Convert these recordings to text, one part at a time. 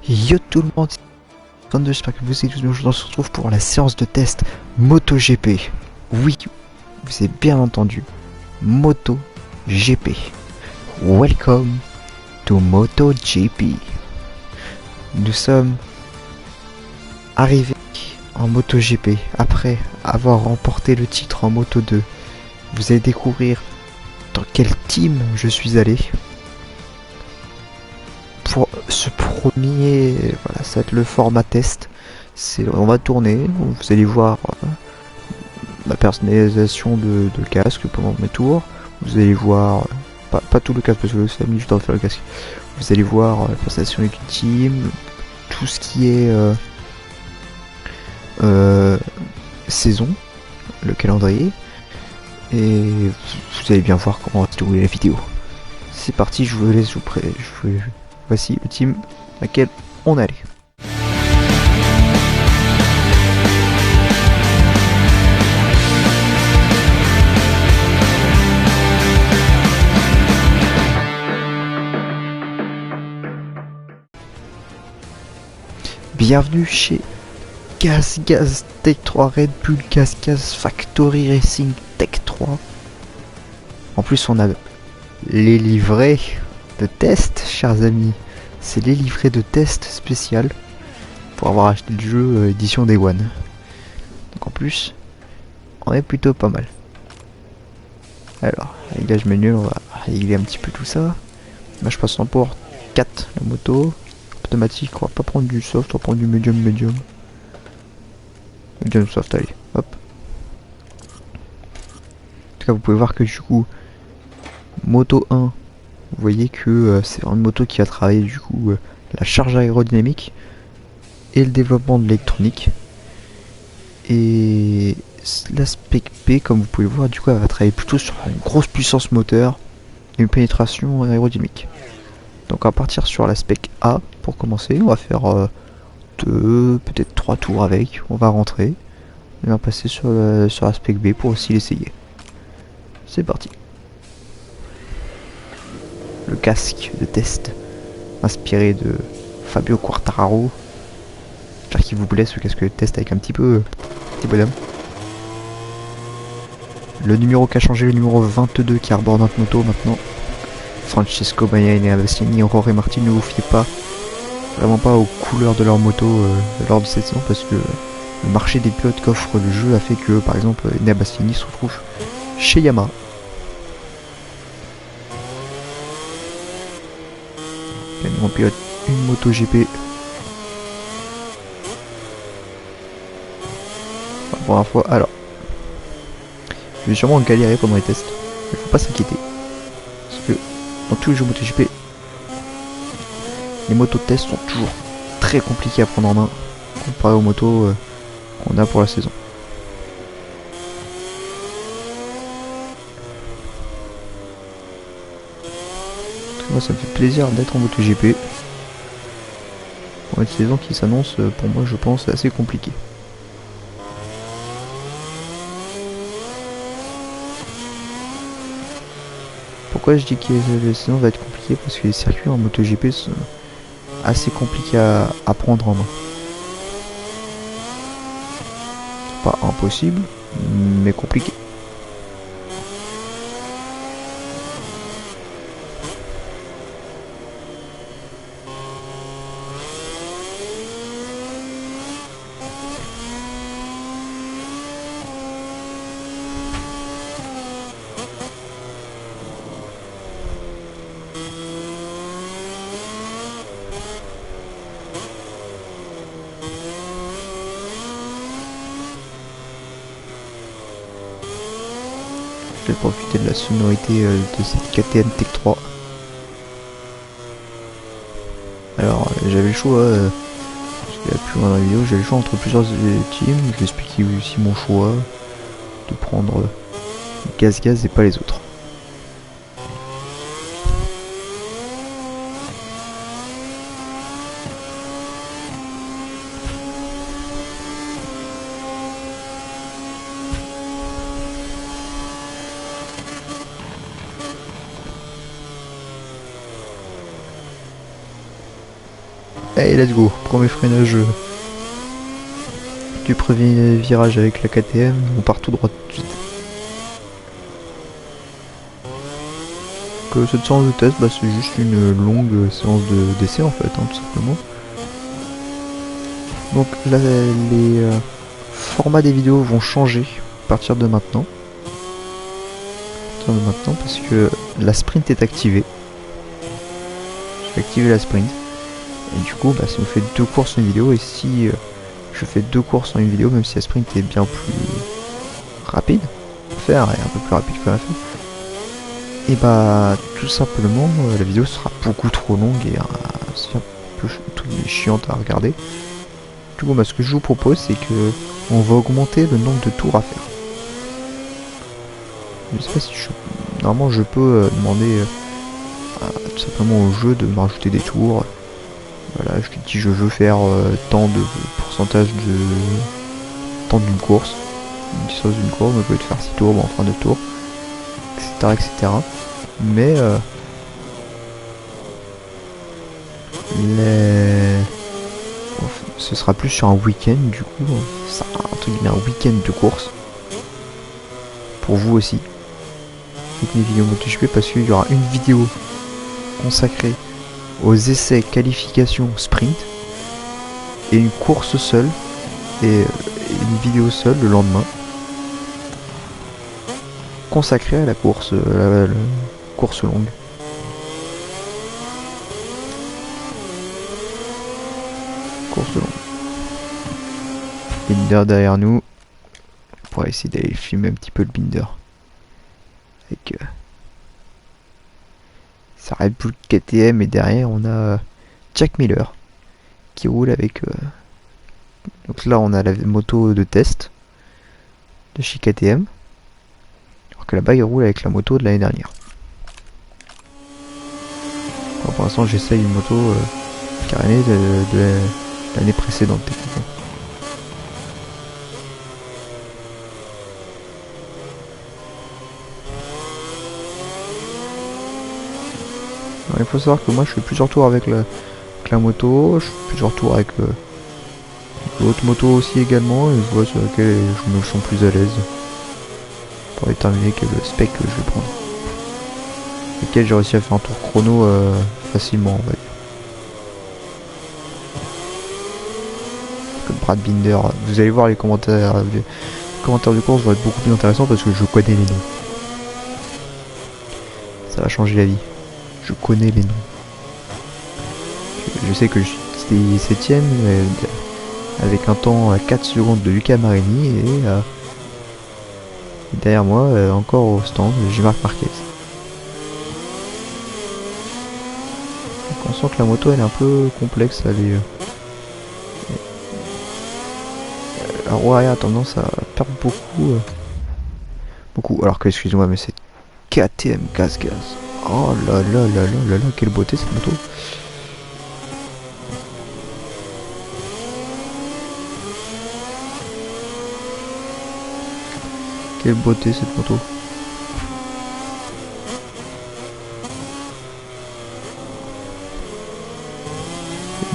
Yo tout le monde, j'espère que vous allez tous bien. Aujourd'hui on se retrouve pour la séance de test MotoGP. Oui, vous avez bien entendu, MotoGP. Welcome to MotoGP. Nous sommes arrivés en MotoGP après avoir remporté le titre en Moto 2. Vous allez découvrir dans quel team je suis allé. Pour ce premier, voilà, ça va être le format test. On va tourner, vous allez voir la personnalisation de casque pendant mes tours. Vous allez voir, pas tout le casque parce que ça a mis du temps de faire le casque. Vous allez voir la personnalisation du team, tout ce qui est saison, le calendrier. Et vous allez bien voir comment va se dérouler la vidéo. C'est parti, je vous laisse, voici le team à laquelle on allait. Bienvenue chez Gas Tech 3 Red Bull Gas Factory Racing Tech 3. En plus on a les livrets de test, chers amis. C'est les livrets de test spécial pour avoir acheté le jeu édition Day One. Donc en plus, on est plutôt pas mal. Alors, réglage menu, on va régler un petit peu tout ça. Là je passe en port 4 la moto. Automatique, on va pas prendre du soft, on va prendre du medium. Medium soft, allez, hop. En tout cas, vous pouvez voir que du coup, Moto 1, vous voyez que c'est une moto qui a travaillé du coup la charge aérodynamique et le développement de l'électronique. Et l'aspect P, comme vous pouvez le voir, du coup, elle va travailler plutôt sur une grosse puissance moteur et une pénétration aérodynamique. Donc on va partir sur l'aspect A pour commencer. On va faire 2, peut-être 3 tours avec. On va rentrer. Et on va passer sur l'aspect B pour aussi l'essayer. C'est parti. Le casque de test inspiré de Fabio Quartararo. J'espère qu'il vous plaît ce casque de test avec un petit bonhomme. Le numéro qui a changé, le numéro 22 qui arbore notre moto maintenant. Francesco Bagnaia et Agostini, Aurore et Martin, ne vous fiez pas vraiment pas aux couleurs de leur moto lors de cette saison, parce que le marché des pilotes qu'offre le jeu a fait que par exemple Enea Bastianini se retrouve chez Yamaha. On pilote une moto GP. La première fois, alors je vais sûrement galérer pendant les tests, il faut pas s'inquiéter, parce que dans tous les jeux MotoGP, les motos de test sont toujours très compliqués à prendre en main comparé aux motos qu'on a pour la saison. Moi ça me fait plaisir d'être en MotoGP pour une saison qui s'annonce pour moi, je pense, assez compliquée. Pourquoi je dis que la saison va être compliquée? Parce que les circuits en MotoGP sont assez compliqués à prendre en main. Pas impossible, mais compliqué. Je vais profiter de la sonorité de cette KTM Tech 3. Alors j'avais le choix, parce qu'il y a plus loin dans la vidéo, j'avais le choix entre plusieurs teams. Je vais expliquer aussi mon choix de prendre Gas et pas les autres. Allez, let's go. Premier freinage du premier virage avec la KTM. On part tout droit tout de suite. Que cette séance de test, bah, c'est juste une longue séance d'essai en fait, hein, tout simplement. Donc là, les formats des vidéos vont changer à partir de maintenant. Parce que la sprint est activée. J'ai activé la sprint. Et du coup, bah, ça nous fait 2 courses en une vidéo. Et si je fais 2 courses en une vidéo, même si la sprint est bien plus rapide à faire et un peu plus rapide que la fin, et bah tout simplement la vidéo sera beaucoup trop longue et c'est un peu chiante à regarder. Du coup, bah, ce que je vous propose, c'est que on va augmenter le nombre de tours à faire. Je sais pas si normalement je peux demander tout simplement au jeu de me rajouter des tours. Voilà, je lui dis je veux faire tant de pourcentage de temps d'une course. Une distance d'une course, on peut faire 6 tours, bon, enfin 2 tours, etc. Mais ce sera plus sur un week-end, du coup, ça entre guillemets un week-end de course. Pour vous aussi. Avec mes vidéos MotoGP, parce qu'il y aura une vidéo consacrée aux essais, qualifications, sprint, et une course seule, et une vidéo seule le lendemain, consacrée à la course, la course longue. Course longue. Binder derrière nous. On pourra essayer d'aller filmer un petit peu le Binder. Avec sa Red Bull KTM, et derrière on a Jack Miller qui roule avec donc là on a la moto de test de chez KTM, alors que là-bas il roule avec la moto de l'année dernière. Alors, pour l'instant j'essaye une moto carénée de l'année précédente techniquement. Alors, il faut savoir que moi je fais plusieurs tours avec la moto, je fais plusieurs tours avec l'autre moto aussi également, et je vois sur laquelle je me sens plus à l'aise pour déterminer quel spec que je vais prendre. Lequel j'ai réussi à faire un tour chrono facilement, on va dire. Que Brad Binder, vous allez voir les commentaires du course vont être beaucoup plus intéressants parce que je connais les noms. Ça va changer la vie. Je connais les noms. Je sais que je suis 7ème avec un temps à 4 secondes de Luca Marini, et derrière moi encore au stand j'ai Marc Marquez. Donc on sent que la moto elle est un peu complexe, la roue arrière a tendance à perdre beaucoup, alors que excusez-moi mais c'est KTM gaz. Oh là là là là là là, quelle beauté cette moto. Quelle beauté cette moto.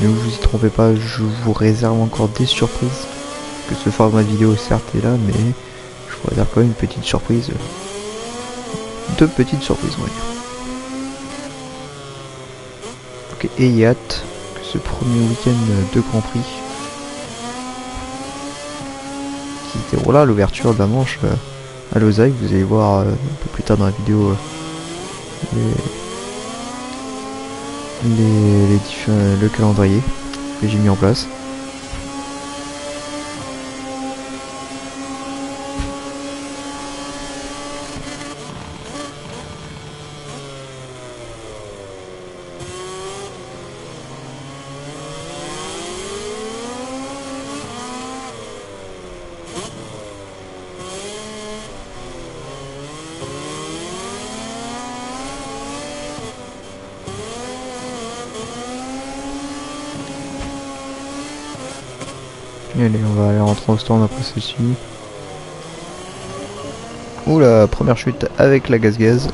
Ne vous y trompez pas, je vous réserve encore des surprises. Que ce format de vidéo certes est là, mais je vous réserve quand même une petite surprise. 2 petites surprises on va dire. Ok, et hâte que ce premier week-end de Grand Prix qui se déroula à l'ouverture de la manche à Losail, vous allez voir un peu plus tard dans la vidéo le calendrier que j'ai mis en place. Allez, on va aller rentrer au stand après ceci. Oula, première chute avec la gaz.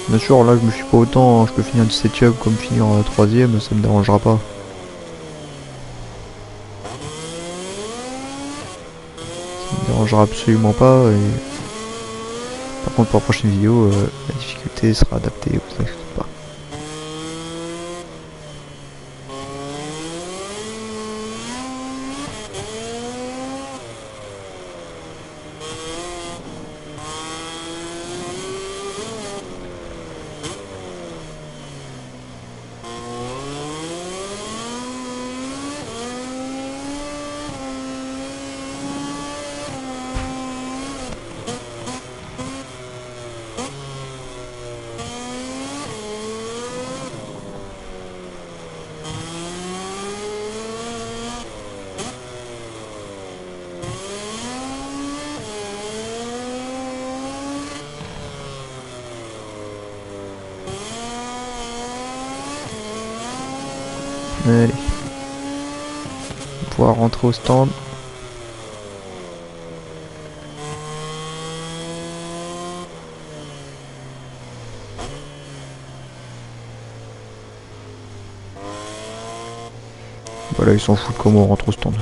Bien sûr, là je me suis pas autant, hein. Je peux finir 17ème comme finir 3ème, ça me dérangera pas. Ça me dérangera absolument pas. Et... Par contre, pour la prochaine vidéo, la difficulté sera adaptée, vous inquiétez pas. Allez. On va pouvoir rentrer au stand. Voilà, ils s'en foutent comment on rentre au stand.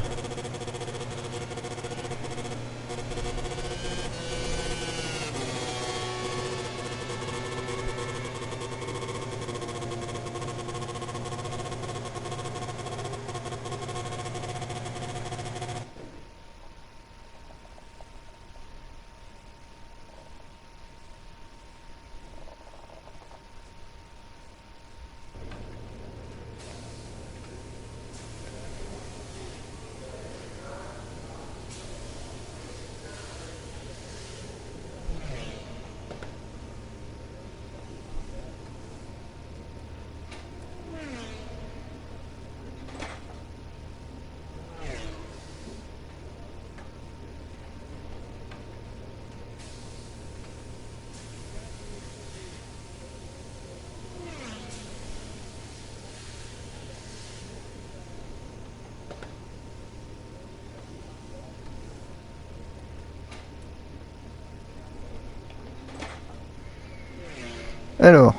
Alors,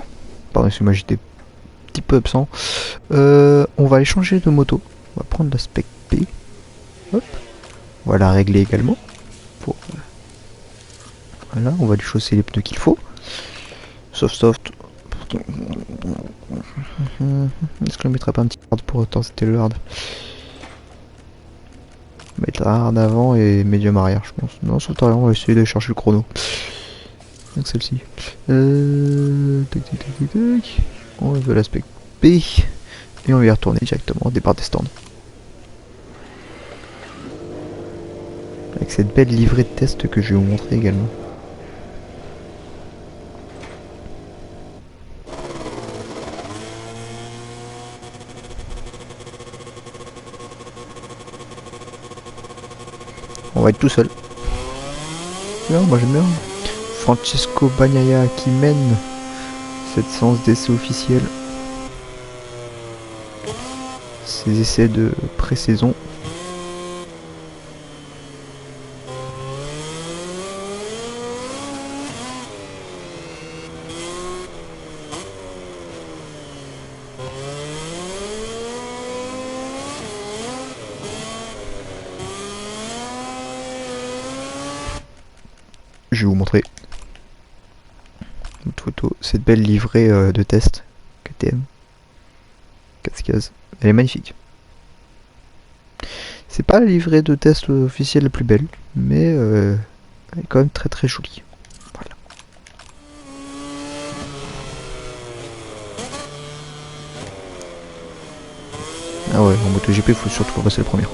pardon, excusez-moi, j'étais un petit peu absent. On va aller changer de moto. On va prendre l'aspect P. Hop. On va la régler également. Pour... Voilà, on va lui chausser les pneus qu'il faut. Soft. Est-ce qu'on ne mettrait pas un petit hard pour autant c'était le hard? Mettre la hard avant et medium arrière, je pense. Non, sauf arrière, on va essayer de chercher le chrono. Donc celle-ci. Tac. On veut l'aspect P. Et on va y retourner directement au départ des stands. Avec cette belle livrée de test que je vais vous montrer également. On va être tout seul. Bien, moi j'aime bien. Francesco Bagnaia qui mène cette séance d'essai officielle. Ces essais de pré-saison. Je vais vous montrer une photo, cette belle livrée de test KTM 4 cases. Elle est magnifique. C'est pas la livrée de test officielle la plus belle, mais elle est quand même très jolie. Voilà. Ah ouais, en MotoGP, il faut surtout pas passer le premier.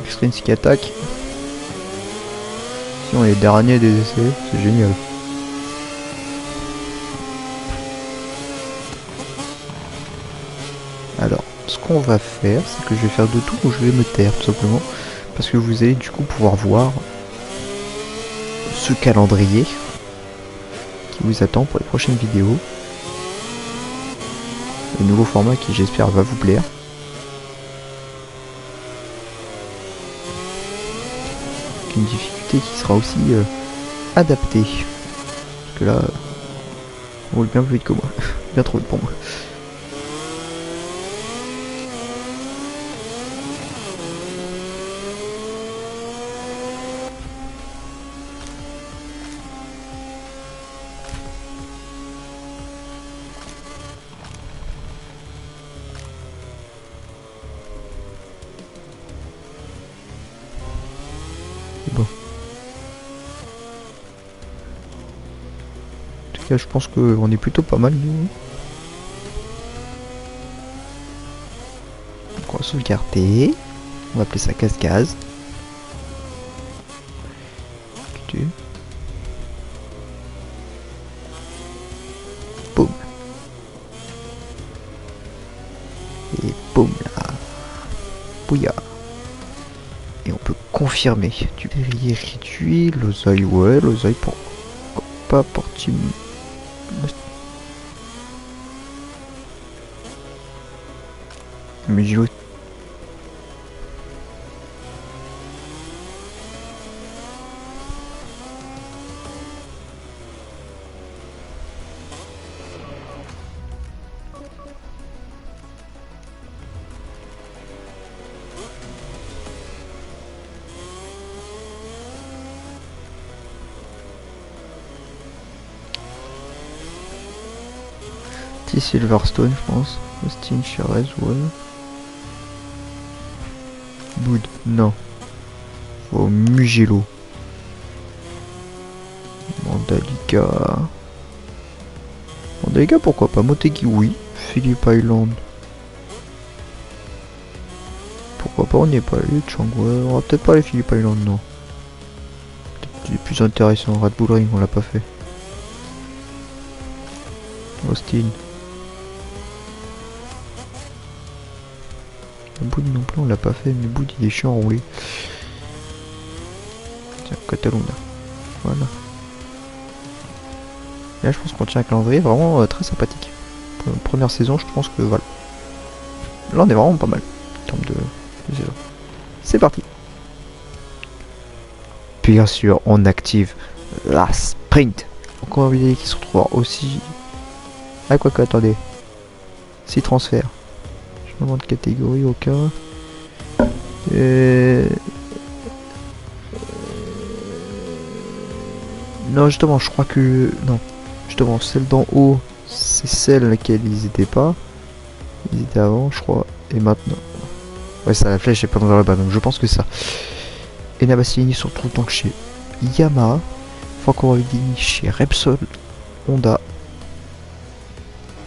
Extreme qui attaque. Si on est dernier des essais, c'est génial. Alors, ce qu'on va faire, c'est que je vais faire deux tours où je vais me taire tout simplement. Parce que vous allez du coup pouvoir voir ce calendrier qui vous attend pour les prochaines vidéos. Le nouveau format qui j'espère va vous plaire. Avec une difficulté qui sera aussi adaptée. Parce que là, on roule bien plus vite que moi. Bien trop vite pour moi. Bon. En tout cas, je pense qu'on est plutôt pas mal nous. Donc on va sauvegarder. On va appeler ça casse-gaz. Boum. Et boum là. Bouilla. Et on peut confirmer. Du verrier réduit, l'oseille, ouais, l'oseille pourquoi pas partie. Mais j'ai Silverstone, je pense. Austin, Cherez, ouais. Boud, non. Oh, Mugello. Mandalika. Mandalika, pourquoi pas. Motegi, oui. Phillip Island. Pourquoi pas, on n'y est pas allé. Changway, on va peut-être pas aller Phillip Island, non. C'est plus intéressant. Red Bull Ring, on l'a pas fait. Austin. Boud non plus on l'a pas fait, mais Boud il est chiant à rouler. Tiens, Catalunya. Voilà. Et là je pense qu'on tient un calendrier vraiment très sympathique. Pour la première saison je pense que voilà. Là on est vraiment pas mal en termes de saison. C'est parti. Bien sûr on active la sprint. Encore un vidéo qui se retrouvera aussi. Ah quoi que attendez. 6 transferts. Changement de catégorie au cas. Non justement je crois que. Non. Justement celle d'en haut c'est celle à laquelle ils étaient pas. Ils étaient avant je crois. Et maintenant. Ouais ça la flèche est pas dans là-bas donc je pense que ça. Et Nabassilini se retrouve donc chez Yamaha. Franco Morbidelli chez Repsol Honda.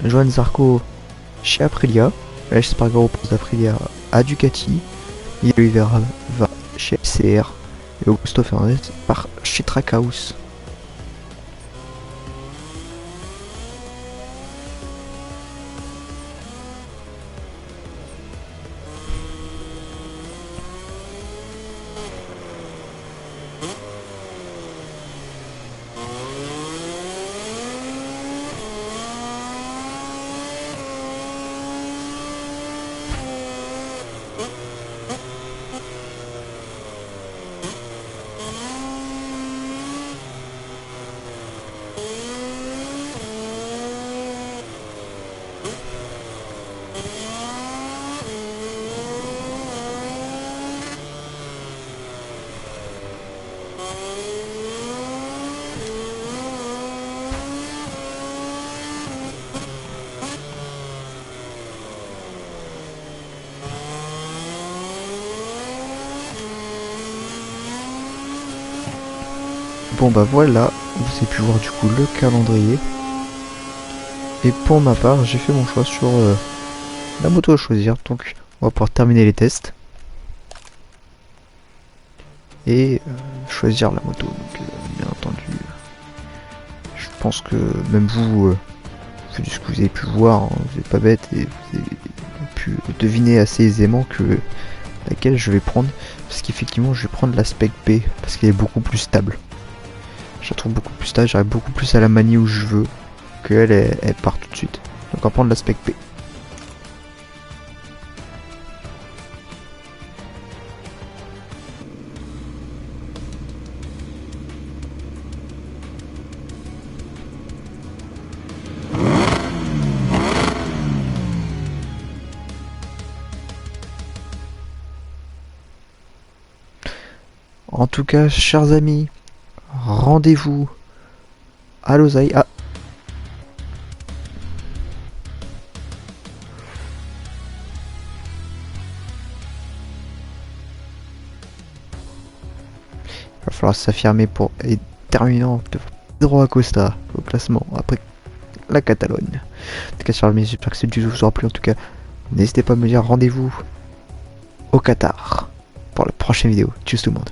Johan Zarco chez Aprilia. Alex Spargaro au poste d'Aprilia à Ducati. Miguel Oliveira va chez FCR. Et Augusto Fernandez part chez Trackhouse. Bon bah voilà, vous avez pu voir du coup le calendrier. Et pour ma part, j'ai fait mon choix sur la moto à choisir. Donc on va pouvoir terminer les tests. et choisir la moto. Donc, bien entendu, je pense que même vous, vu ce que vous avez pu voir, hein, vous n'êtes pas bête et vous avez pu deviner assez aisément que laquelle je vais prendre, parce qu'effectivement je vais prendre l'aspect B parce qu'elle est beaucoup plus stable. Je la trouve beaucoup plus stable, j'arrive beaucoup plus à la manier où je veux qu'elle elle part tout de suite. Donc on va prendre l'aspect B. En tout cas, chers amis, rendez-vous à Losail. Ah, il va falloir s'affirmer pour être terminant de Pedro Acosta au classement après la Catalogne. En tout cas, chers amis, j'espère que cette vidéo vous aura plu. En tout cas, n'hésitez pas à me dire rendez-vous au Qatar pour la prochaine vidéo. Tchuss tout le monde.